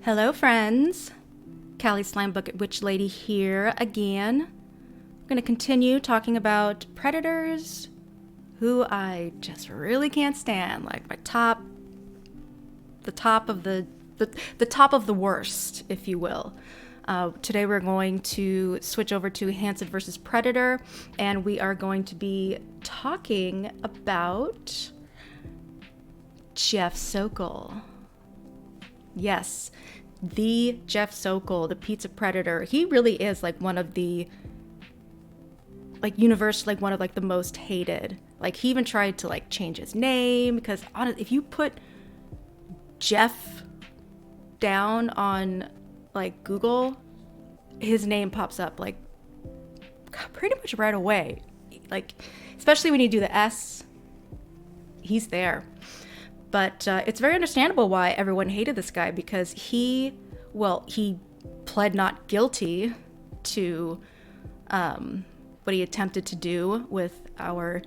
Hello, friends. Callie Slime Bucket Witch Lady here again. I'm going to continue talking about predators who I just really can't stand. Like the top of the worst, if you will. Today we're going to switch over to Hansen versus Predator, and we are going to be talking about Jeff Sokol. Yes, the Jeff Sokol, the pizza predator. He really is like one of the, like, universally, like one of like the most hated. Like, he even tried to like change his name because if you put Jeff down on like Google, his name pops up like pretty much right away. Like, especially when you do the S, he's there. But it's very understandable why everyone hated this guy, because he pled not guilty to what he attempted to do with our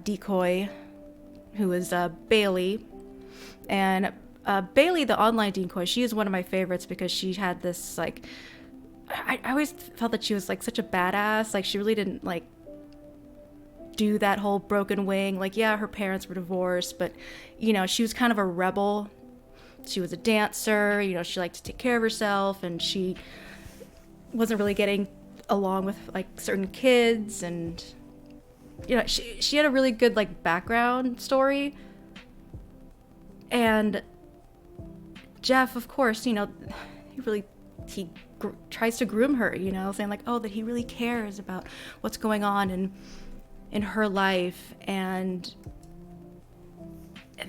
decoy, who was Bailey. And Bailey, the online decoy, she is one of my favorites because she had this, like, I always felt that she was like such a badass. Like, she really didn't like do that whole broken wing. Like, yeah, her parents were divorced, but you know, she was kind of a rebel. She was a dancer, you know, she liked to take care of herself, and she wasn't really getting along with like certain kids, and you know, she had a really good like background story. And Jeff, of course, you know, he tries to groom her, you know, saying like, oh, that he really cares about what's going on in her life, and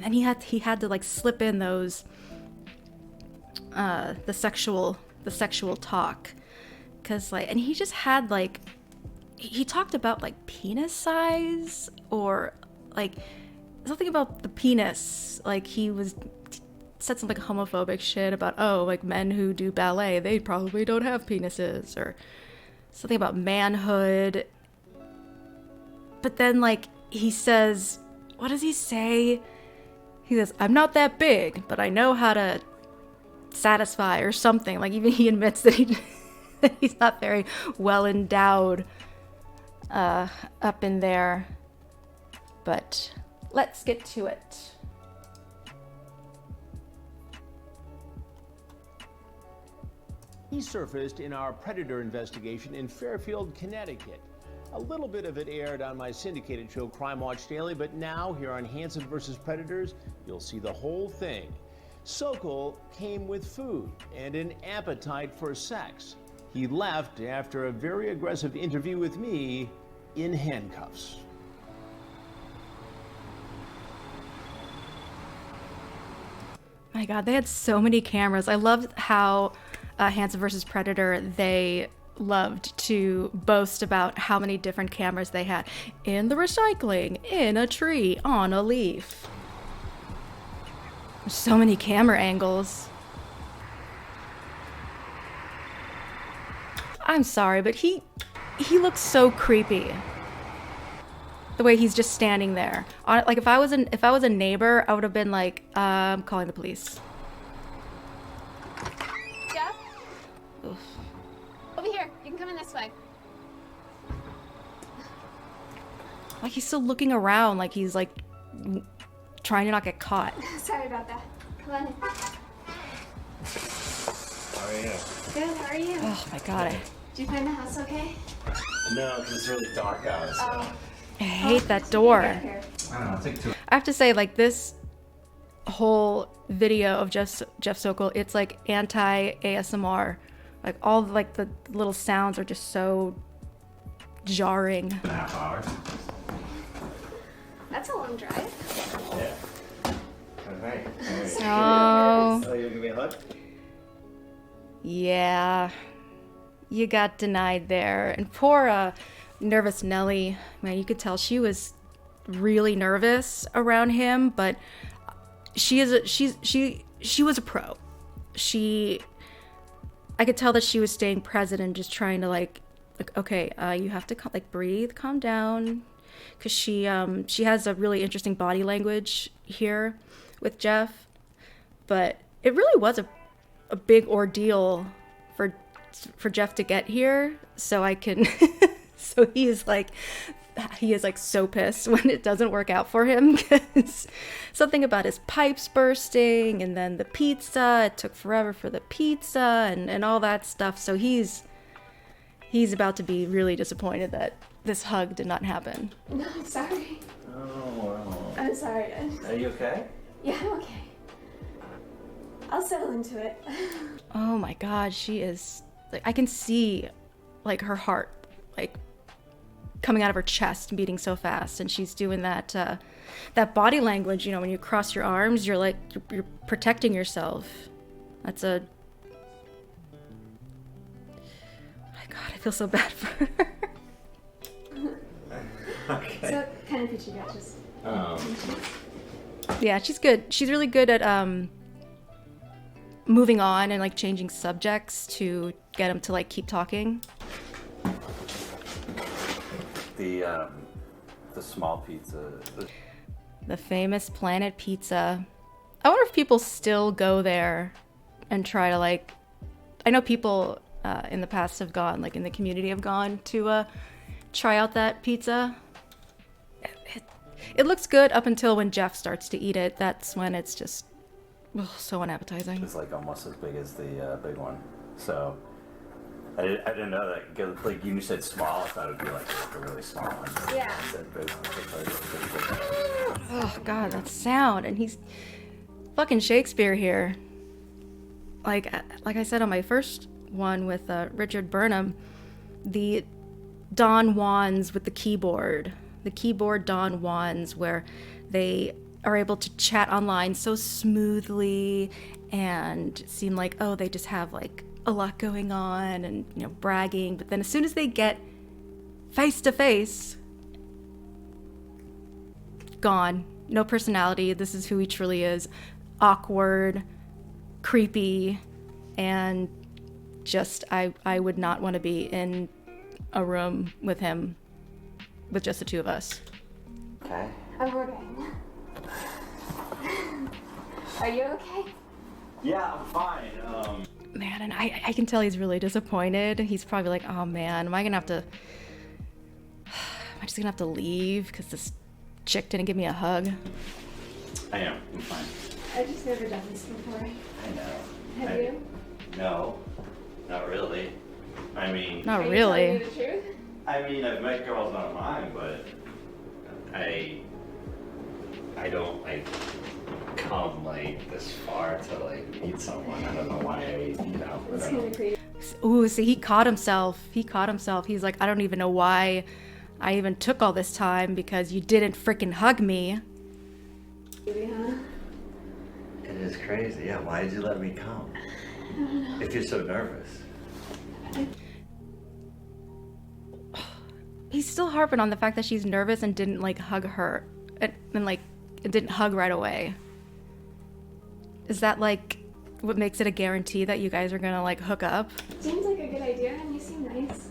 then he had to like slip in those the sexual talk, because like, and he just had like, he talked about like penis size, or like something about the penis, like he said some like homophobic shit about, oh, like men who do ballet, they probably don't have penises, or something about manhood. But then, like, he says, what does he say? He says, I'm not that big, but I know how to satisfy, or something. Like, even he admits that he's not very well endowed up in there. But let's get to it. He surfaced in our predator investigation in Fairfield, Connecticut. A little bit of it aired on my syndicated show Crime Watch Daily, but now here on Hansen vs. Predators, you'll see the whole thing. Sokol came with food and an appetite for sex. He left after a very aggressive interview with me in handcuffs. My God, they had so many cameras. I loved how Hansen vs. Predator, they loved to boast about how many different cameras they had in the recycling, in a tree, on a leaf. There's so many camera angles. I'm sorry, but he looks so creepy. The way he's just standing there. Like, if I was a neighbor, I would have been like, I'm calling the police. Jeff? Oof. Over here. You can come in this way. Like, he's still looking around, like he's like trying to not get caught. Sorry about that. Come on in. How are you? Good, how are you? Oh my God. Did you find the house okay? No, because it's really dark out. So. I hate that door. I don't know, take two. I have to say, like, this whole video of Jeff Sokol, it's like anti-ASMR. Like, all like the little sounds are just so jarring. 2.5 hours. That's a long drive. Yeah. Alright. So, Oh, you give me a hug? yeah, you got denied there. And poor nervous Nellie, man, you could tell she was really nervous around him, but she was a pro. I could tell that she was staying present and just trying to like okay, you have to breathe, calm down, because she has a really interesting body language here with Jeff. But it really was a a big ordeal for Jeff to get here, so I can so he is like so pissed when it doesn't work out for him, because something about his pipes bursting, and then the pizza, it took forever for the pizza, and all that stuff. So he's about to be really disappointed that this hug did not happen. No, I'm sorry. Oh, wow. I'm sorry. Are you okay? Yeah, I'm okay. I'll settle into it. Oh my god, she is like, I can see like her heart like coming out of her chest beating so fast, and she's doing that that body language, you know, when you cross your arms, you're like you're protecting yourself. That's a my god, I feel so bad for her. Okay. So, what kind of picture you got? Just Yeah, she's good. She's really good at moving on and like changing subjects to get him to like keep talking. The small pizza. The famous Planet Pizza. I wonder if people still go there and try to like. I know people in the past have gone, like in the community have gone to try out that pizza. It looks good up until when Jeff starts to eat it. That's when it's just so unappetizing. It's like almost as big as the big one. So I didn't know that. 'Cause, like you said small, I thought it'd be like a really small one. Yeah. I said big one. Oh god, that sound. And he's fucking Shakespeare here. Like I said on my first one with Richard Burnham, the Don Juans with the keyboard Don Juans, where they are able to chat online so smoothly and seem like, oh, they just have like a lot going on and, you know, bragging. But then as soon as they get face to face, gone. No personality. This is who he truly is. Awkward, creepy, and just I would not want to be in a room with him with just the two of us. Okay. I'm okay. Are you okay? Yeah, I'm fine. Man, and I can tell he's really disappointed. He's probably like, oh man, am I just gonna have to leave because this chick didn't give me a hug? I am. I'm fine. I've just never done this before. I know. Have you? No, not really. I mean, Not Are you really. telling me the truth? I've met girls online, but I don't like come like this far to like meet someone. I don't know why It's kind of creepy. Ooh, see, he caught himself. He's like, I don't even know why I even took all this time because you didn't freaking hug me. Huh? It is crazy. Yeah, why did you let me come? If you're so nervous. He's still harping on the fact that she's nervous and didn't like hug her and like didn't hug right away. Is that like what makes it a guarantee that you guys are gonna like hook up? Seems like a good idea, and you seem nice.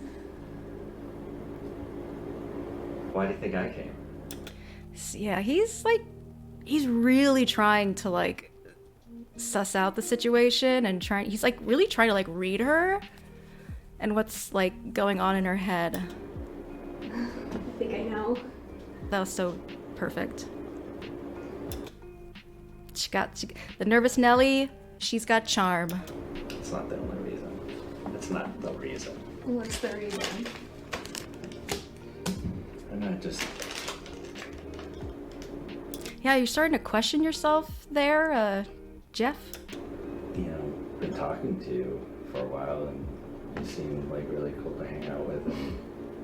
Why do you think I came? Yeah, he's really trying to like suss out the situation and he's like really trying to like read her and what's like going on in her head. I think I know. That was so perfect. She got the nervous Nelly. She's got charm. It's not the only reason. It's not the reason. What's the reason? I'm not just... Yeah, you're starting to question yourself there, Jeff. You know, been talking to you for a while, and you seem like really cool to hang out with, and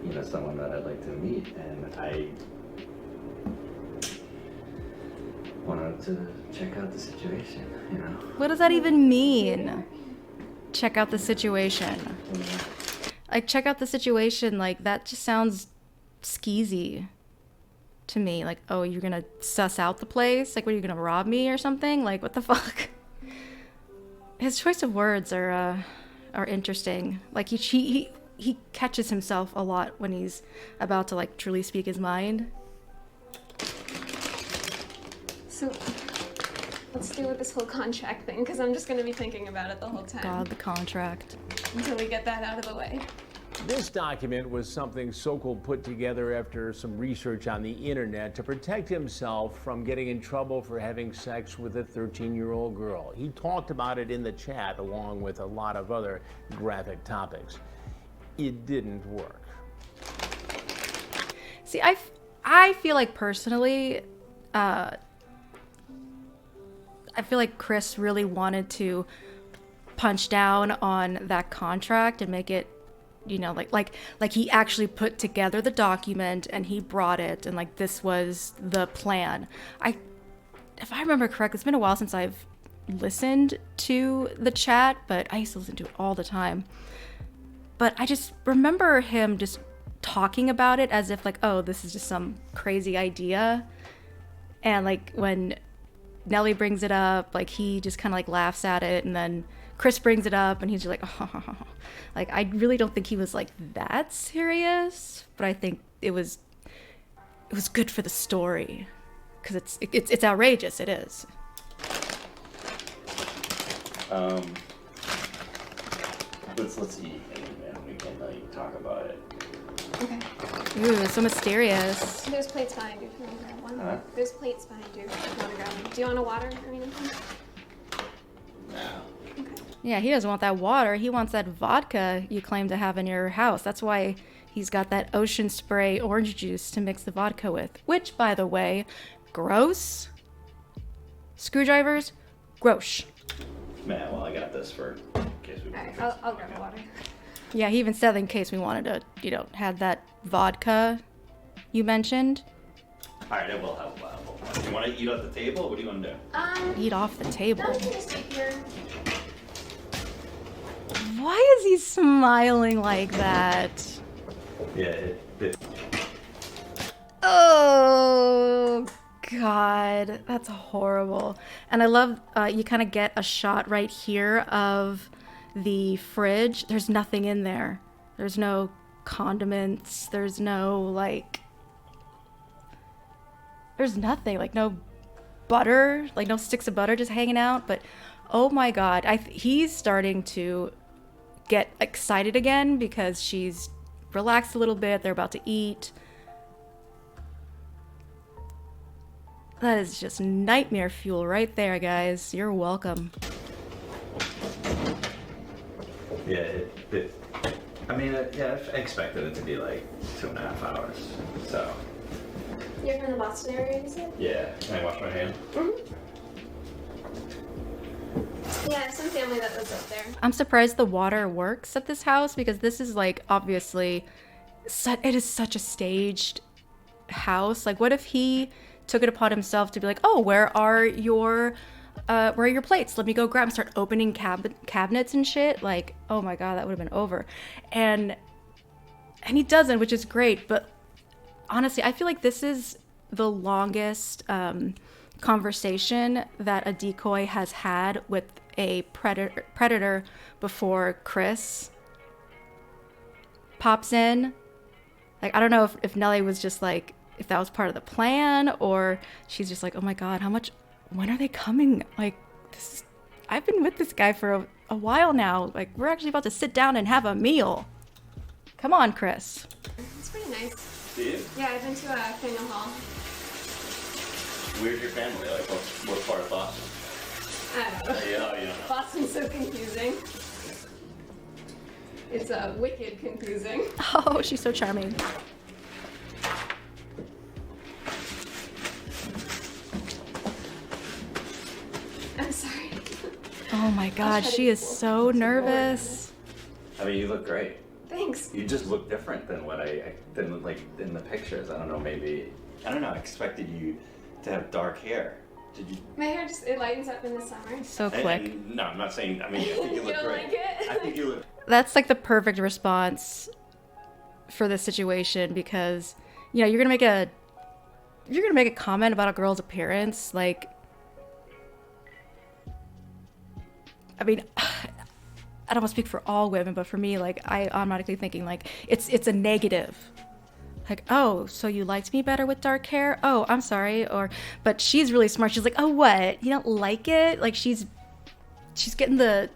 you know, someone that I'd like to meet, and I wanted to check out the situation, you know. What does that even mean? Check out the situation. Like, check out the situation, like, that just sounds skeezy to me. Like, oh, you're gonna suss out the place? Like, what, are you gonna rob me or something? Like, what the fuck? His choice of words are interesting. Like, he catches himself a lot when he's about to, like, truly speak his mind. So, Let's deal with this whole contract thing, because I'm just going to be thinking about it the whole time. God, the contract. Until we get that out of the way. This document was something Sokol put together after some research on the internet to protect himself from getting in trouble for having sex with a 13-year-old girl. He talked about it in the chat along with a lot of other graphic topics. It didn't work. See, I feel like personally, I feel like Chris really wanted to punch down on that contract and make it, you know, like he actually put together the document and he brought it and like this was the plan. If I remember correctly, it's been a while since I've listened to the chat, but I used to listen to it all the time. But I just remember him just talking about it as if like, oh, this is just some crazy idea. And like when Nellie brings it up, like he just kind of like laughs at it, and then Chris brings it up and he's just like, oh. Like I really don't think he was like that serious, but I think it was good for the story because it's outrageous. It is. Let's eat and we can like talk about it. Okay. Ooh, so mysterious. There's plates behind you if you want to grab one. Huh? There's plates behind you if you want to grab one. Do you want a water or anything? No. Okay. Yeah, he doesn't want that water. He wants that vodka you claim to have in your house. That's why he's got that ocean spray orange juice to mix the vodka with. Which, by the way, gross. Screwdrivers, gross. Man, well, I got this for in case we. Alright, I'll grab a water. Yeah, he even said in case we wanted to, you know, have that vodka you mentioned. Alright, it will help. You want to eat at the table? What do you want to do? Eat off the table. No, you can just eat here. Why is he smiling like that? Yeah, Oh, God. That's horrible. And I love you kind of get a shot right here of the fridge. There's nothing in there. There's no condiments. There's no, like... There's nothing. Like, no butter. Like, no sticks of butter just hanging out. But, oh my God. He's starting to get excited again because she's relaxed a little bit. They're about to eat. That is just nightmare fuel right there, guys. You're welcome. Yeah, I mean, yeah, I expected it to be like 2.5 hours. So. You're from the Boston area, you said? Yeah. Can I wash my hand? Mm-hmm. Yeah, I have some family that lives up there. I'm surprised the water works at this house because this is like obviously, it is such a staged house. Like, what if he took it upon himself to be like, oh, where are your plates? Let me go grab and start opening cabinets and shit. Like, oh my God, that would have been over. And he doesn't, which is great. But honestly, I feel like this is the longest conversation that a decoy has had with a predator before Chris pops in. Like, I don't know if Nellie was just like, if that was part of the plan, or she's just like, oh my God, when are they coming? Like, I've been with this guy for a while now. Like, we're actually about to sit down and have a meal. Come on, Chris. It's pretty nice. Do you? Yeah, I've been to Faneuil Hall. Where's your family? Like, what part of Boston? I don't know. Yeah, you don't know. Boston's so confusing. It's wicked confusing. Oh, she's so charming. I'm sorry. Oh my God, she is so nervous. I mean, you look great. Thanks. You just look different than what I didn't like in the pictures. I don't know, maybe. I don't know. I expected you to have dark hair. Did you? My hair just, it lightens up in the summer. So quick. And, no, I'm not saying. I mean, I think you look don't great. like it? I think you look. That's like the perfect response for this situation because, you know, you're gonna make a comment about a girl's appearance. Like, I mean, I don't want to speak for all women, but for me, like, I automatically thinking like it's a negative. like, oh, so you liked me better with dark hair? Oh, I'm sorry. But she's really smart. She's like, oh, what? You don't like it? Like she's getting the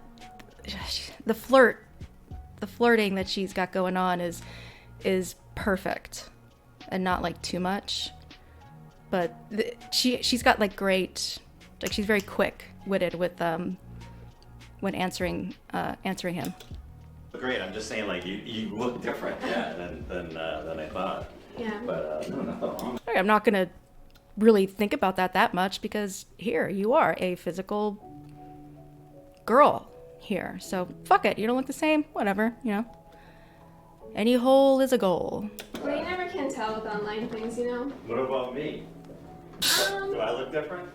flirting that she's got going on is perfect, and not like too much. But she's got like great, like she's very quick-witted with when answering him. Great. I'm just saying, like you look different, yeah, than I thought. Yeah. But no. I'm not gonna really think about that much because here you are, a physical girl here. So fuck it. You don't look the same. Whatever. You know. Any hole is a goal. Well, you never can tell with online things, you know. What about me? Do I look different?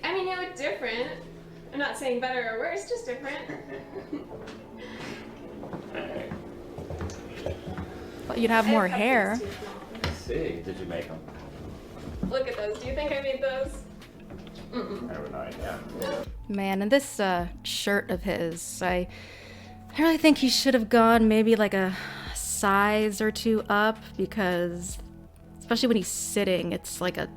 I mean, you look different. I'm not saying better or worse, just different. Alright. Well, you'd have more hair. Let's see. Did you make them? Look at those. Do you think I made those? I have no idea. Man, and this shirt of his, I really think he should have gone maybe like a size or two up, because especially when he's sitting, it's like a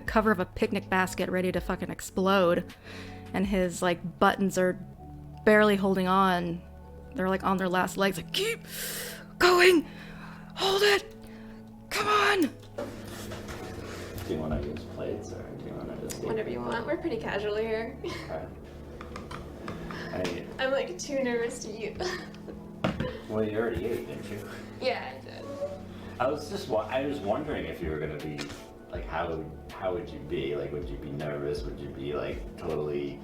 cover of a picnic basket ready to fucking explode, and his like buttons are barely holding on. They're like on their last legs, like, keep going, hold it, come on. Do you want to use plates or do you want to just... Whatever you want. We're pretty casual here. Okay. I'm like too nervous to eat. Well, you already ate, didn't you? Yeah, I did. I was wondering if you were gonna be like, how would you be? Like, would you be nervous? Would you be like totally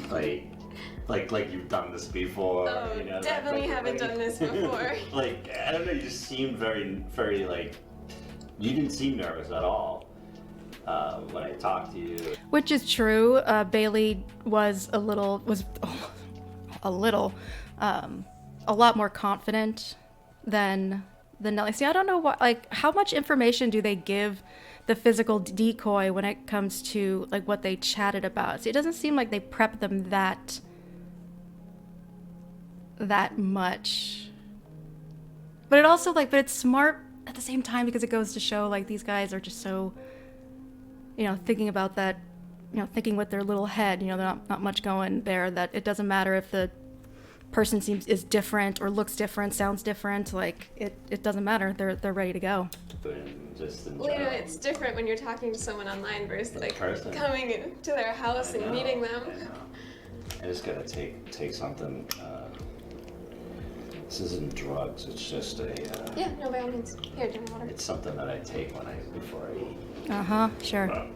like you've done this before? Oh, you know, definitely haven't done this before. Like, I don't know. You just seemed very, very like, you didn't seem nervous at all when I talked to you. Which is true. Bailey was a lot more confident than Nelly. See, I don't know what, like, how much information do they give the physical decoy when it comes to like what they chatted about? See, it doesn't seem like they prep them that much. But it also but it's smart at the same time, because it goes to show like these guys are just so, you know, thinking about that, you know, thinking with their little head, you know, they're not much going there, that it doesn't matter if the person is different or looks different, sounds different, like it doesn't matter. They're ready to go. Just in Well, you know, general. it's different when you're talking to someone online versus like person. coming to their house and meeting them. I know. I just gotta take something. This isn't drugs. It's just a. Yeah, no, by all means. Here, drink water. It's something that I take before I eat. Uh-huh, sure.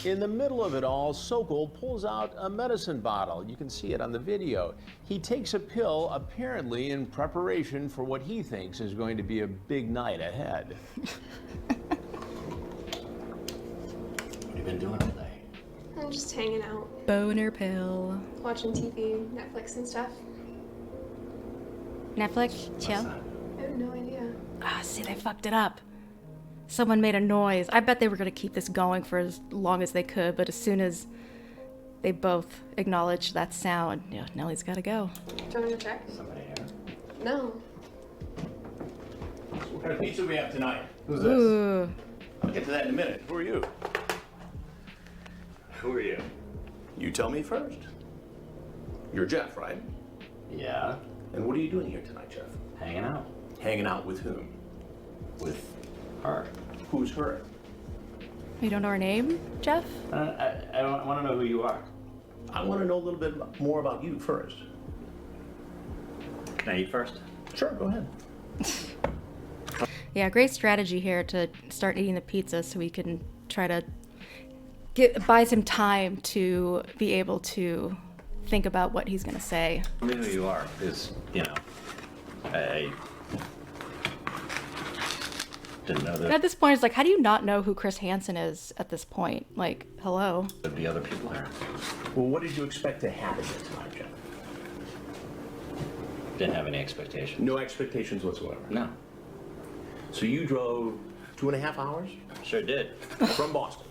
In the middle of it all, Sokol pulls out a medicine bottle. You can see it on the video. He takes a pill, apparently in preparation for what he thinks is going to be a big night ahead. What have you been doing today? I'm just hanging out, Boner pill. watching TV, Netflix and stuff. Netflix, chill. I have no idea. Ah, see, they fucked it up. Someone made a noise. I bet they were going to keep this going for as long as they could, but as soon as they both acknowledged that sound, you know, Nelly's got to go. Do you want me to check? Somebody here. No. What kind of pizza we have tonight? Who's this? Ooh. I'll get to that in a minute. Who are you? Who are you? You tell me first. You're Jeff, right? Yeah, And what are you doing here tonight, Jeff? hanging out Hanging out with whom? with her. Who's her? You don't know her name, Jeff? I want to know who you are. I want to know a little bit more about you first. Can I eat first? Sure, go ahead. Yeah, great strategy here to start eating the pizza so we can try to buy some time to be able to think about what he's going to say. Tell me who you are, because, you know, I didn't know At that this point, it's like, how do you not know who Chris Hansen is at this point? Like, hello? there'd be other people here. Well, what did you expect to happen here tonight, Jeff? Didn't have any expectations. No expectations whatsoever. No. So you drove 2.5 hours Sure did. from Boston.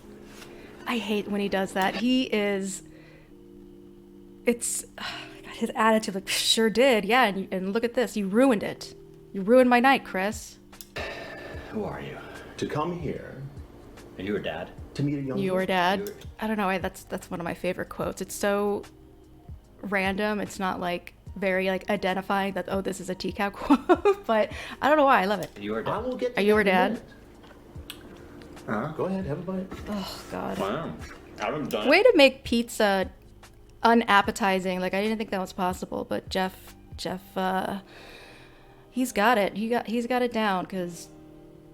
I hate when he does that. It's his attitude, like, sure did, yeah, and look at this, you ruined it. You ruined my night, Chris. Who are you? To come here Are you her dad? to meet a young Your girl. dad. I don't know. That's one of my favorite quotes. It's so random. It's not like very like identifying that, oh, this is a TCaP quote, but I don't know why. I love it. Are you her I dad? will get to Are you that her in a dad? minute. Huh? Go ahead, have a bite. Oh God. Wow. I haven't done Way to make pizza unappetizing. Like I didn't think that was possible, but Jeff, he's got it. He's got it down. Cause,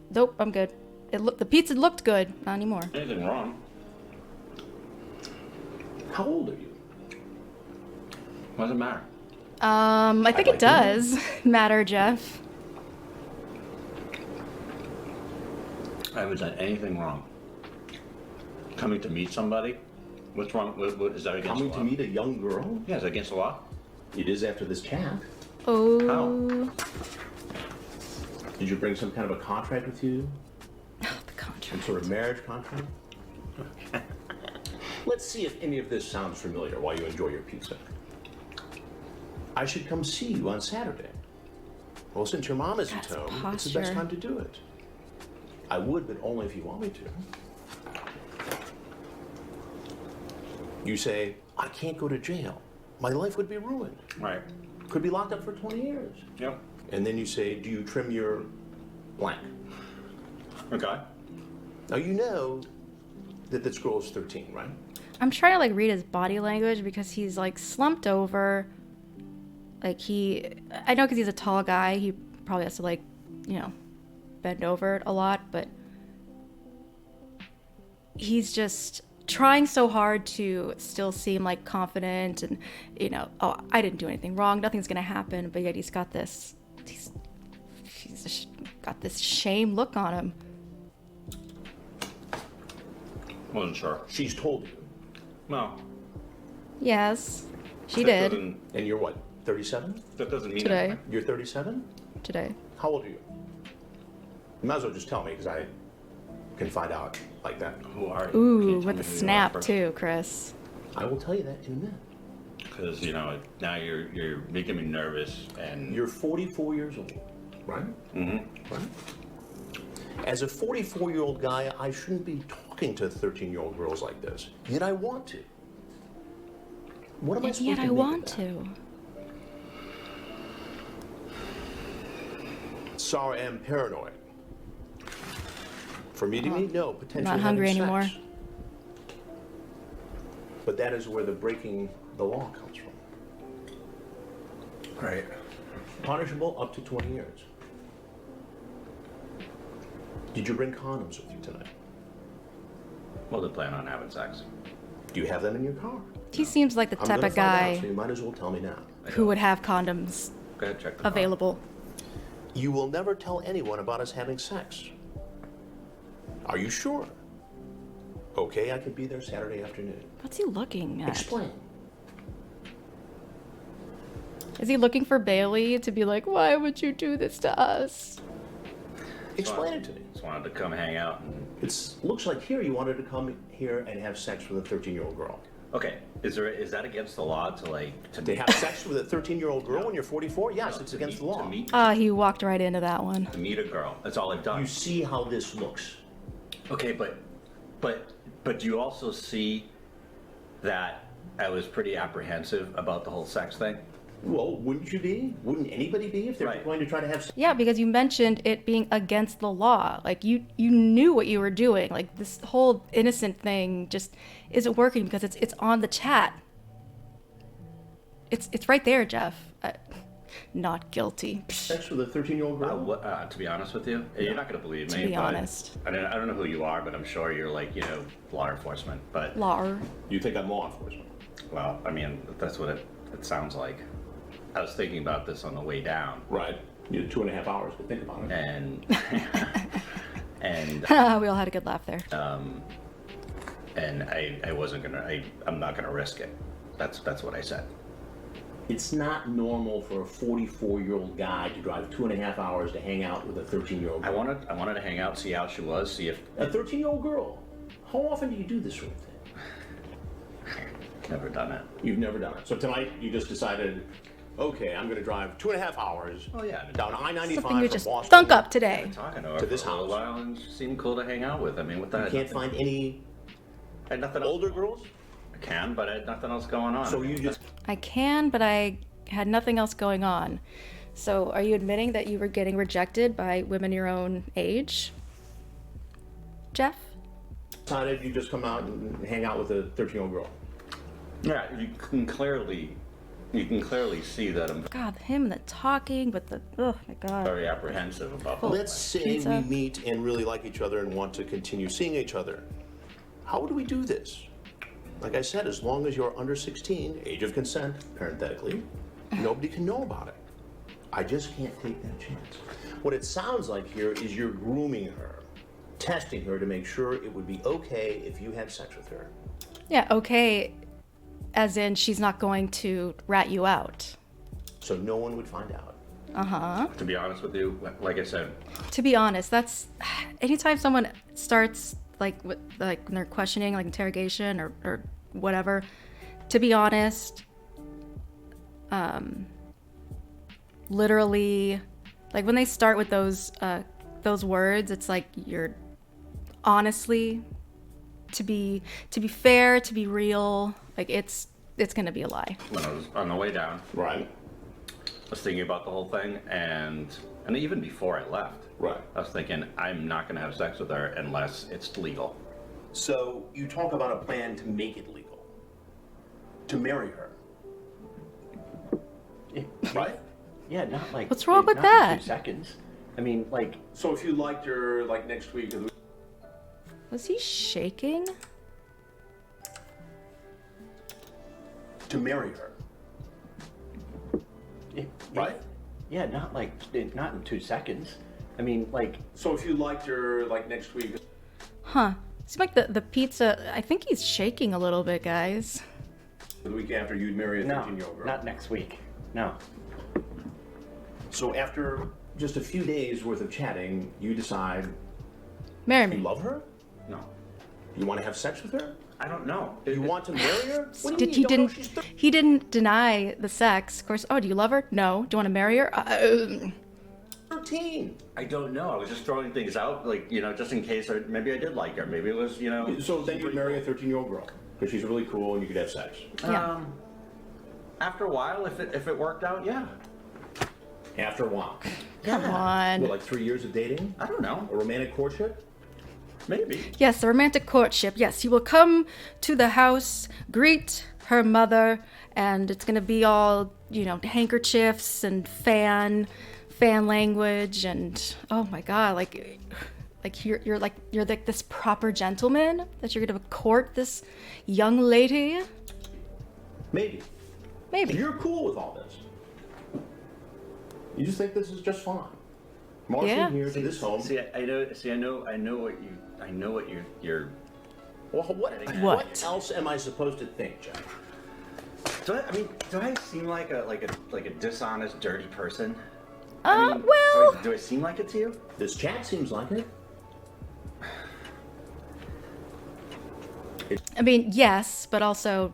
nope, I'm good. The pizza looked good. Not anymore. anything wrong. How old are you? What does it matter? I think it like to know. does matter, Jeff. I haven't done anything wrong. Coming to meet somebody? What's wrong? What is that against Coming the to law? meet a young girl? Yeah, is that against the law? It is after this chat. Oh. Did you bring some kind of a contract with you? Oh, the Some contract. sort of marriage contract? Let's see if any of this sounds familiar while you enjoy your pizza. I should come see you on Saturday. Well, since your mom isn't That's home, it's the best posture. time to do it. I would, but only if you want me to. You say, I can't go to jail. My life would be ruined. Right. Could be locked up for 20 years. Yep. And then you say, do you trim your blank? Okay. Now you know that this girl is 13, right? I'm trying to like read his body language because he's like slumped over. Like I know because he's a tall guy, he probably has to like, bend over it a lot, but he's just trying so hard to still seem like confident and, oh, I didn't do anything wrong, nothing's gonna happen, but yet he's got this, he's just got this shame look on him. Wasn't sure. She's told you. No. Yes, she That did doesn't- And you're what, 37? That doesn't mean today. anything. You're 37? Today. How old are you? You might as well just tell me because I can find out like that. Who are you? Can Ooh, you tell with me the who you are snap first? too, Chris. I will tell you that in a minute. Because now you're making me nervous, and You're 44 years old, right? Mm-hmm. Right? As a 44-year-old guy, I shouldn't be talking to 13-year-old girls like this. Yet I want to. What am I And supposed yet to I make of want that? to. Sorry, I am paranoid. For me to meet, no, potentially not hungry having anymore. sex. But that is where the breaking the law comes from. right. Punishable up to 20 years. Did you bring condoms with you tonight? Well, they plan on having sex. Do you have them in your car? He seems like the I'm type gonna of find out, guy so you might as well tell me now. who would have condoms Go ahead, check the car. available. You will never tell anyone about us having sex. Are you sure? Okay, I could be there Saturday afternoon. What's he looking at? Explain. Is he looking for Bailey to be like, why would you do this to us? Explain it to me. Just wanted to come hang out and. It looks like here you wanted to come here and have sex with a 13-year-old girl. Okay, is that against the law to To have sex with a 13-year-old girl when you're 44? Yes, No, it's to against meet- the law. To meet, He walked right into that one. to meet a girl. That's all I've done. You see how this looks. Okay, but do you also see that I was pretty apprehensive about the whole sex thing? Well, wouldn't you be? Wouldn't anybody be if they're Right. going to try to have sex? Yeah, because you mentioned it being against the law. Like you knew what you were doing. Like this whole innocent thing just isn't working because it's on the chat. It's right there, Jeff. Not guilty. Sex with a 13-year-old girl? To be honest with you, you're not going to believe me. To be but honest. I don't know who you are, but I'm sure you're law enforcement. But Law. You think I'm law enforcement? well, I mean, that's what it sounds like. I was thinking about this on the way down, Right. You had 2.5 hours to think about it. and and We all had a good laugh there. and I wasn't gonna. I'm not gonna risk it. That's what I said. It's not normal for a 44-year-old guy to drive 2.5 hours to hang out with a 13-year-old I girl. wanted to hang out, see how she was, see if. A 13-year-old girl? How often do you do this sort of thing? Never done it. You've never done it. So tonight you just decided Okay, I'm gonna drive 2.5 hours Oh, yeah. down I-95 Something you from just Boston thunk up today. Talking to her to this for a little house. while, and she seemed cool to hang out with. I mean, what the You can't find any I had nothing else. older girls? I can, but I had nothing else going on. So you just I can, but I had nothing else going on. So are you admitting that you were getting rejected by women your own age? Jeff? decided you just come out and hang out with a 13-year-old girl. Yeah, you can clearly see that I'm God, him and the talking, but the, oh my God. very apprehensive about Full. this. Let's say Pizza. we meet and really like each other and want to continue seeing each other. How do we do this? Like I said, as long as you're under 16, age of consent, parenthetically, nobody can know about it. I just can't take that chance. What it sounds like here is you're grooming her, testing her to make sure it would be okay if you had sex with her. Yeah, okay, as in she's not going to rat you out. So no one would find out. Uh-huh. To be honest with you, like I said, To be honest, that's anytime someone starts like when they're questioning, like interrogation or whatever. To be honest, literally, like when they start with those words, it's like you're honestly, to be fair, to be real, like it's gonna be a lie. when I was on the way down, Right. I was thinking about the whole thing, and even before I left, Right. I was thinking I'm not going to have sex with her unless it's legal. So you talk about a plan to make it legal. To marry her. Right? Yeah, not like. What's wrong with not in that? 2 seconds. I mean, like. So if you liked her like next week or the Was he shaking? to marry her. Right? Yeah, not like. Not in 2 seconds. I mean, like. So if you liked her like next week Huh. Seems like the pizza, I think he's shaking a little bit, guys. or the week after, you'd marry a No, 13-year-old girl. not next week. No. So after just a few days worth of chatting, you decide Marry you me. love her? No, You want to have sex with her? I don't know. You want to marry her? What do you mean? He You don't know didn't. she's He didn't deny the sex. Of course. Oh, do you love her? No. Do you want to marry her? 13. I don't know. I was just throwing things out, like, just in case, or maybe I did like her. Maybe it was, So then you'd marry a 13-year-old girl because she's really cool and you could have sex. Yeah. After a while, if it worked out, yeah. After a while. Come on. What, like 3 years of dating? I don't know. A romantic courtship? Maybe. Yes, the romantic courtship. Yes, you will come to the house, greet her mother, and it's gonna be all, handkerchiefs and fan language, and oh my God, like you're like this proper gentleman that you're gonna court this young lady. Maybe. Maybe. You're cool with all this. You just think this is just fine. Marching Yeah. here to this home. I know what you're. Well, what What? else am I supposed to think, Jack? Do I seem like a dishonest, dirty person? Well, do I seem like it to you? This chat seems like it. I mean, yes, but also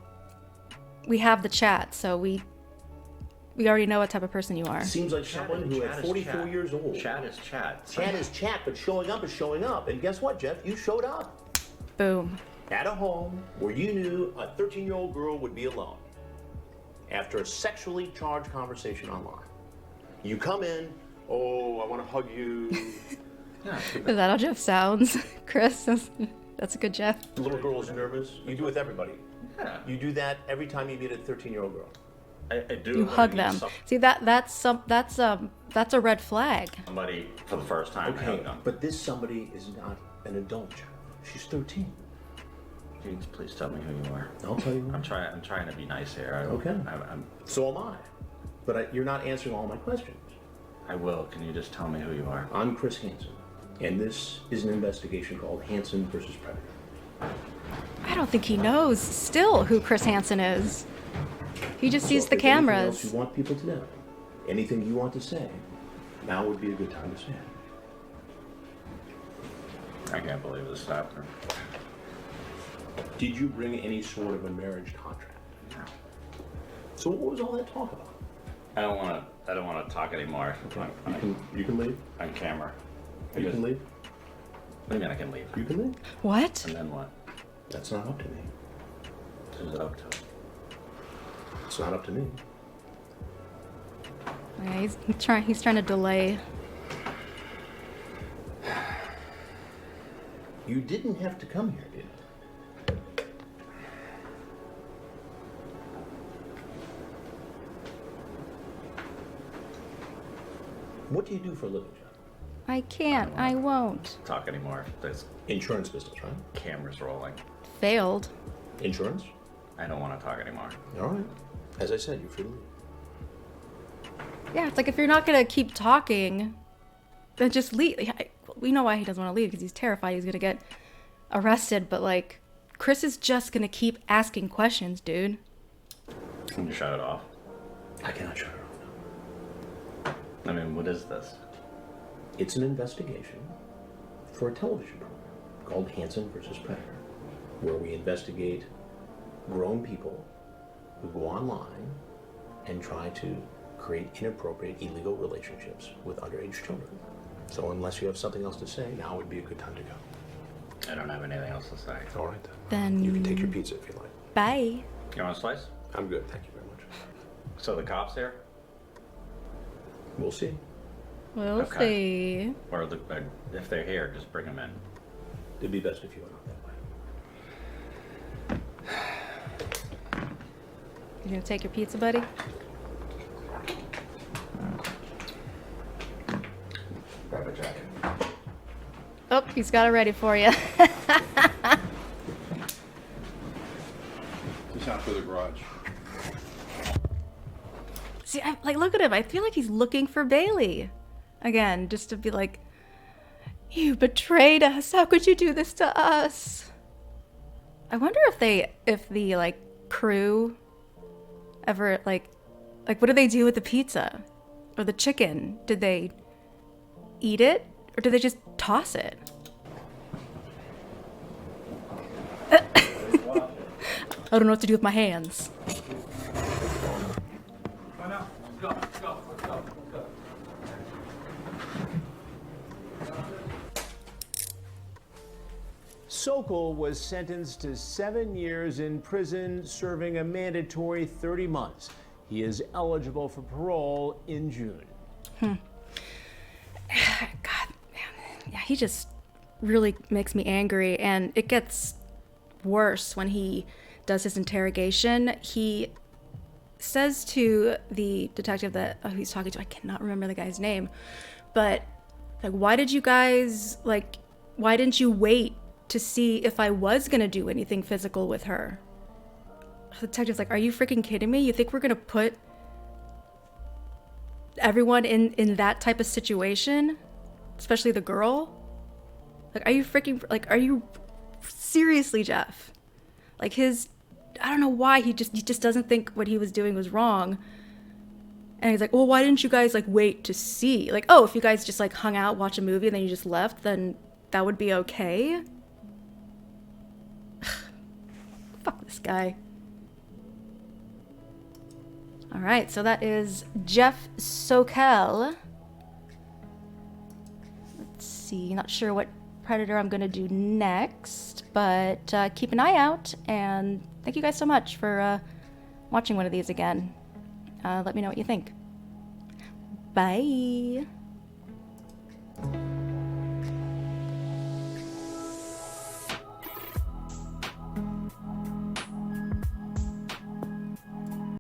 we have the chat, so we already know what type of person you are. Seems like someone who at 44 years old. Chat is chat. Chat is chat, but showing up is showing up. And guess what, Jeff? You showed up. Boom. At a home where you knew a 13-year-old girl would be alone. After a sexually charged conversation online. You come in, oh, I want to hug you. Is that how Jeff sounds, Chris? That's a good Jeff. The little girl is nervous. You do it with everybody. Yeah. You do that every time you meet a 13-year-old girl. I do. You when I hug meet them. some- See, that's a red flag. Somebody for the first time. I Okay, hug them. but this somebody is not an adult, Jeff. She's 13. Please tell me who you are. I'll tell you. I'm trying to be nice here. Okay. I'm, So am I. But you're not answering all my questions. I will. Can you just tell me who you are? I'm Chris Hansen, and this is an investigation called Hansen versus Predator. I don't think he knows still who Chris Hansen is. He just sees So the if there's anything cameras. else you want people to know, anything you want to say, now would be a good time to say it. I can't believe this happened. Did you bring any sort of a marriage contract? No. So what was all that talk about? I don't want to talk anymore. You can leave. On camera. You can leave. What do you mean I can leave? You can leave. What? And then what? That's not up to me. Who's it up to? It's not up to me. Yeah, he's trying to delay. You didn't have to come here, did you? What do you do for a living, John? I can't. I won't. Talk anymore. There's Insurance business, right? cameras rolling. Failed. Insurance? I don't want to talk anymore. All right. As I said, you're free to leave. Yeah, it's like if you're not gonna keep talking, then just leave. We know why he doesn't want to leave, because he's terrified he's gonna get arrested. But like, Chris is just gonna keep asking questions, dude. Can you shut it off? I cannot shut her off. I mean, what is this? It's an investigation for a television program called Hansen versus Predator, where we investigate grown people who go online and try to create inappropriate, illegal relationships with underage children. So unless you have something else to say, now would be a good time to go. I don't have anything else to say. All right, Then you can take your pizza if you like. bye. You want a slice? I'm good, thank you very much. So the cops here? We'll see. We'll Okay. see. Or if they're here, just bring them in. It'd be best if you went out that way. You gonna take your pizza, buddy? Grab a jacket. Oh, he's got it ready for you. Just out for the garage. See, like, look at him. I feel like he's looking for Bailey. Again, just to be like, you betrayed us. How could you do this to us? I wonder if the, like, crew ever, like, what do they do with the pizza? Or the chicken? Did they eat it? Or did they just toss it? I don't know what to do with my hands. Sokol was sentenced to 7 years in prison, serving a mandatory 30 months. He is eligible for parole in June. God, man. Yeah, he just really makes me angry, and it gets worse when he does his interrogation. He says to the detective that he's talking to, I cannot remember the guy's name, but like, why didn't you wait to see if I was gonna do anything physical with her? The detective's like, are you freaking kidding me? You think we're gonna put everyone in that type of situation, especially the girl? Like, are you seriously, Jeff? Like, I don't know why he just doesn't think what he was doing was wrong. And he's like, well, why didn't you guys like wait to see? Like, oh, if you guys just like hung out, watch a movie, and then you just left, then that would be okay. Fuck this guy. All right, so that is Jeff Sokol. Let's see, not sure what Predator I'm gonna do next, but keep an eye out, and thank you guys so much for watching one of these again. Let me know what you think. Bye.